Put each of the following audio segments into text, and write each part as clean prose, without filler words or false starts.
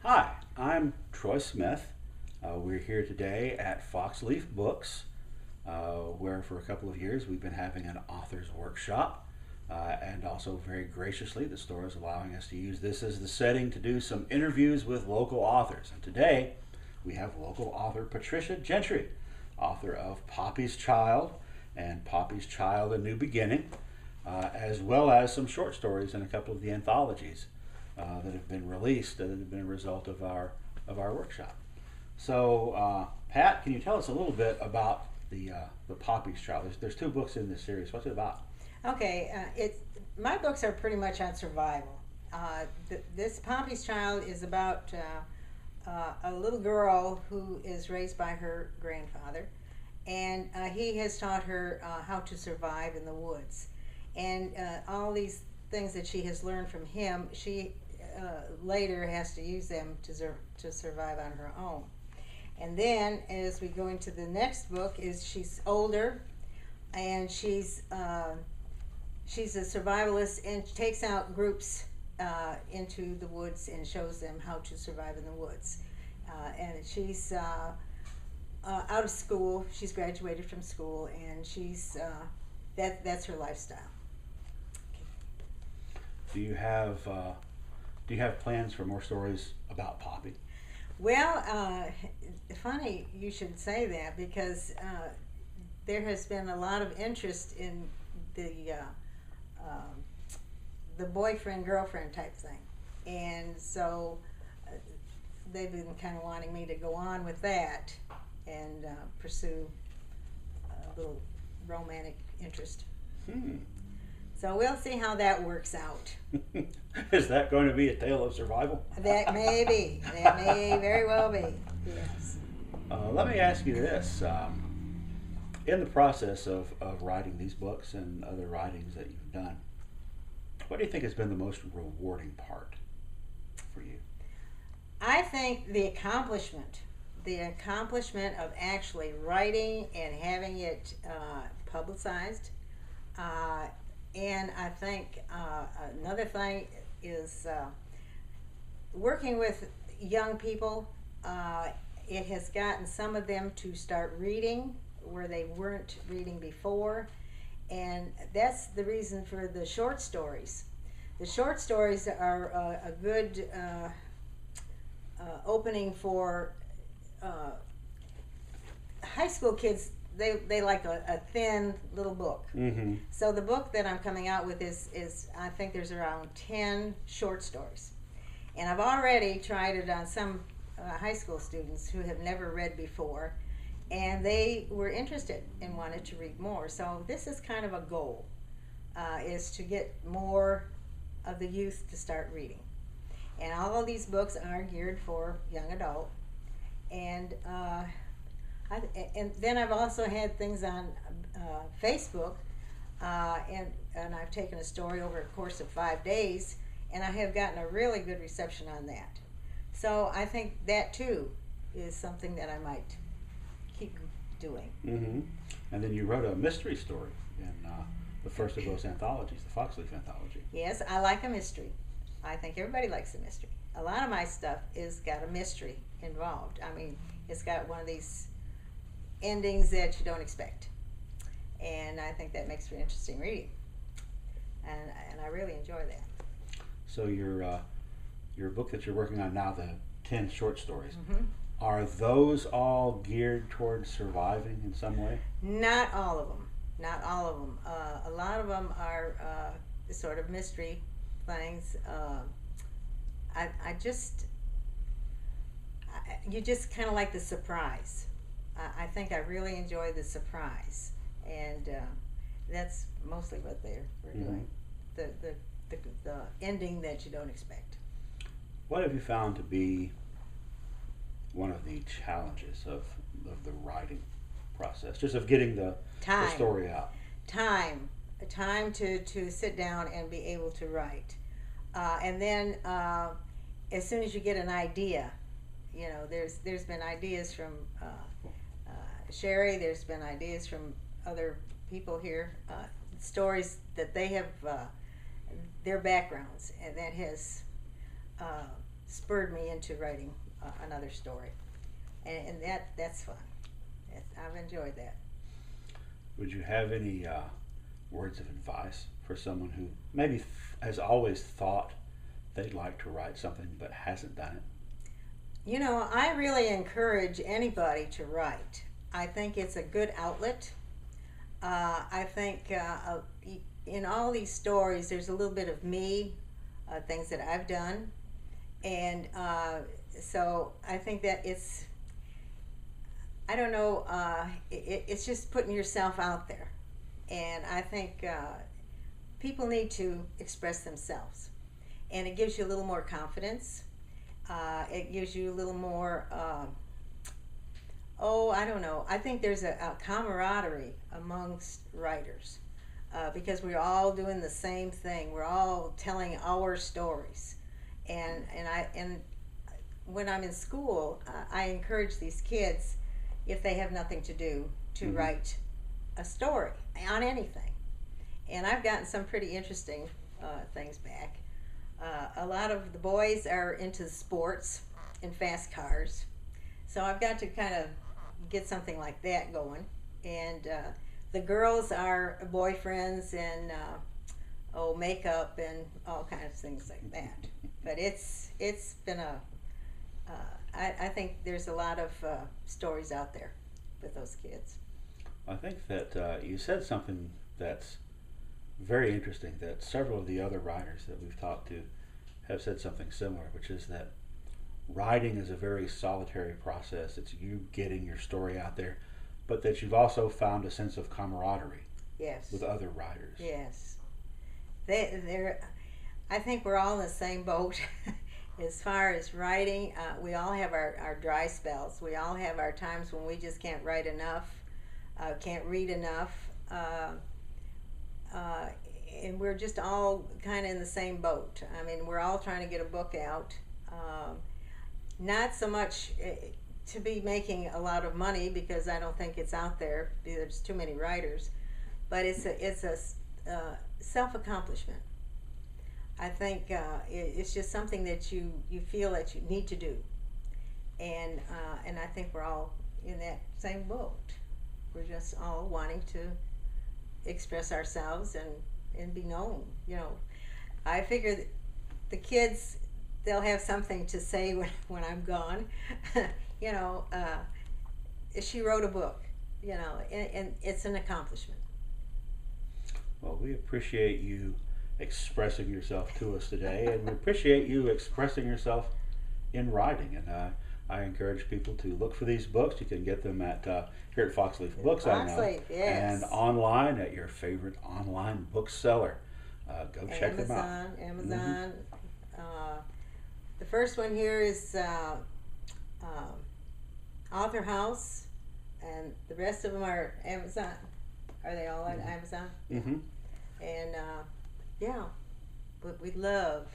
Hi, I'm Troy Smith. We're here today at Foxleaf Books, where for a couple of years we've been having an author's workshop. And also, very graciously, the store is allowing us to use this as the setting to do some interviews with local authors. And today we have local author Patricia Gentry, author of Poppy's Child and Poppy's Child A New Beginning, as well as some short stories in a couple of the anthologies that have been released that have been a result of our workshop. So, Pat, can you tell us a little bit about the Poppy's Child? There's two books in this series. What's it about? Okay, my books are pretty much on survival. This Poppy's Child is about a little girl who is raised by her grandfather, and he has taught her how to survive in the woods. And all these things that she has learned from him, she later has to use them to survive on her own. And then, as we go into the next book, is she's older, and she's a survivalist and takes out groups into the woods and shows them how to survive in the woods. And she's out of school. She's graduated from school, and that's her lifestyle. Do you have plans for more stories about Poppy? Well, funny you should say that, because there has been a lot of interest in the boyfriend girlfriend type thing, and so they've been kind of wanting me to go on with that and pursue a little romantic interest. So we'll see how that works out. Is that going to be a tale of survival? That may be. That may very well be. Yes. Let me ask you this. In the process of writing these books and other writings that you've done, what do you think has been the most rewarding part for you? I think the accomplishment of actually writing and having it publicized. And I think another thing is working with young people. It has gotten some of them to start reading where they weren't reading before. And that's the reason for the short stories. The short stories are a good opening for high school kids. They like a thin little book. Mm-hmm. So the book that I'm coming out with is I think there's around 10 short stories. And I've already tried it on some high school students who have never read before, and they were interested and wanted to read more. So this is kind of a goal, is to get more of the youth to start reading. And all of these books are geared for young adult. And and then I've also had things on Facebook, and I've taken a story over a course of 5 days, and I have gotten a really good reception on that. So I think that too is something that I might keep doing. Mm-hmm. And then you wrote a mystery story in the first of those anthologies, the Foxleaf anthology. Yes, I like a mystery. I think everybody likes a mystery. A lot of my stuff is got a mystery involved. I mean, it's got one of these endings that you don't expect, and I think that makes for interesting reading, and I really enjoy that. So your book that you're working on now, the 10 short stories, Mm-hmm. are those all geared towards surviving in some way? Not all of them. Not all of them. A lot of them are sort of mystery things. You just kind of like the surprise. I think I really enjoy the surprise, and that's mostly what we're doing. The ending that you don't expect. What have you found to be one of the challenges of the writing process, just of getting the story out? Time to sit down and be able to write, and then as soon as you get an idea, there's been ideas from Sherry. There's been ideas from other people here, stories that they have, their backgrounds, and that has spurred me into writing another story, and that's fun. I've enjoyed that. Would you have any words of advice for someone who maybe has always thought they'd like to write something but hasn't done it? You know, I really encourage anybody to write. I think it's a good outlet. I think in all these stories, there's a little bit of me, things that I've done, and so I think that I don't know, it's just putting yourself out there, and I think people need to express themselves, and it gives you a little more confidence. It gives you a little more, I don't know. I think there's a camaraderie amongst writers because we're all doing the same thing. We're all telling our stories. And when I'm in school, I encourage these kids, if they have nothing to do, to write a story on anything. And I've gotten some pretty interesting things back. A lot of the boys are into sports and fast cars, so I've got to kind of get something like that going. And the girls are boyfriends and makeup and all kinds of things like that. But it's been I think there's a lot of stories out there with those kids. I think that you said something that's very interesting, that several of the other writers that we've talked to have said something similar, which is that writing is a very solitary process. It's you getting your story out there, but that you've also found a sense of camaraderie with other writers. Yes. I think we're all in the same boat as far as writing. We all have our dry spells. We all have our times when we just can't write enough, can't read enough. And we're just all kind of in the same boat. I mean, we're all trying to get a book out. Not so much to be making a lot of money, because I don't think it's out there. There's too many writers. But it's a self-accomplishment. I think it's just something that you feel that you need to do. And I think we're all in that same boat. We're just all wanting to express ourselves and be known. You know, I figure that the kids, they'll have something to say when I'm gone. You know, she wrote a book, you know, and it's an accomplishment. Well, we appreciate you expressing yourself to us today, and we appreciate you expressing yourself in writing. And I encourage people to look for these books. You can get them at here at Foxleaf Books, I know, yes. and online at your favorite online bookseller. Go check them out. Amazon. The first one here is Author House, and the rest of them are Amazon. Are they all on Amazon? Mm-hmm. And yeah, but we'd love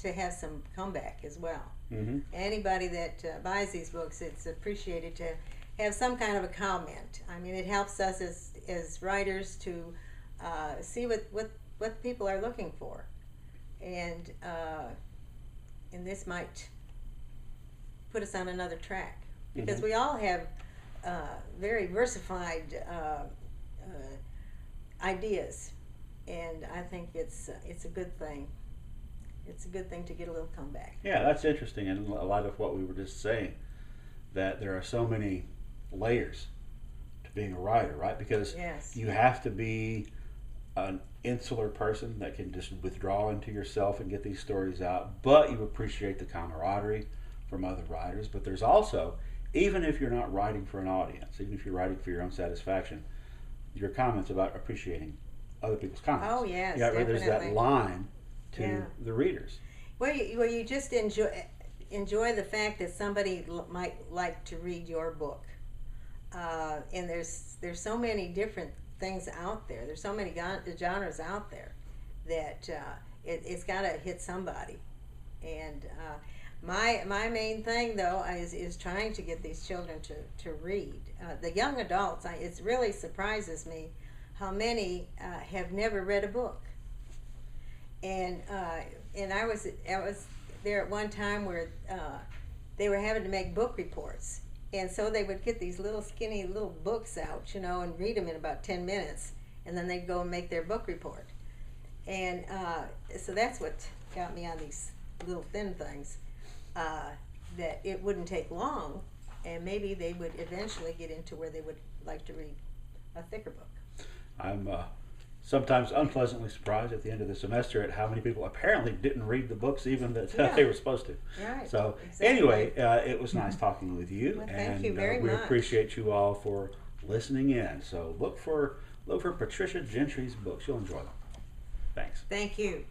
to have some comeback as well. Mm-hmm. Anybody that buys these books, it's appreciated to have some kind of a comment. I mean, it helps us as writers to see what people are looking for, and this might put us on another track, because we all have very versified ideas, and I think it's a good thing. It's a good thing to get a little comeback. Yeah, that's interesting, and a lot of what we were just saying, that there are so many layers to being a writer, right? Because you have to be an insular person that can just withdraw into yourself and get these stories out, but you appreciate the camaraderie from other writers. But there's also, even if you're not writing for an audience, even if you're writing for your own satisfaction, your comments about appreciating other people's comments. Oh yes, yeah, definitely. There's that line to the readers. Well, you just enjoy the fact that somebody might like to read your book, and there's so many different things out there. There's so many genres out there that it's got to hit somebody. And my main thing though is trying to get these children to read. The young adults, it really surprises me how many have never read a book. And I was there at one time where they were having to make book reports. And so they would get these little skinny little books out, you know, and read them in about 10 minutes. And then they'd go and make their book report. And so that's what got me on these little thin things, that it wouldn't take long, and maybe they would eventually get into where they would like to read a thicker book. I'm sometimes unpleasantly surprised at the end of the semester at how many people apparently didn't read the books even that they were supposed to. Right. So exactly. Anyway, it was nice talking with you. Well, thank and you very we much. appreciate you all for listening in. So look for Patricia Gentry's books. You'll enjoy them. Thanks. Thank you.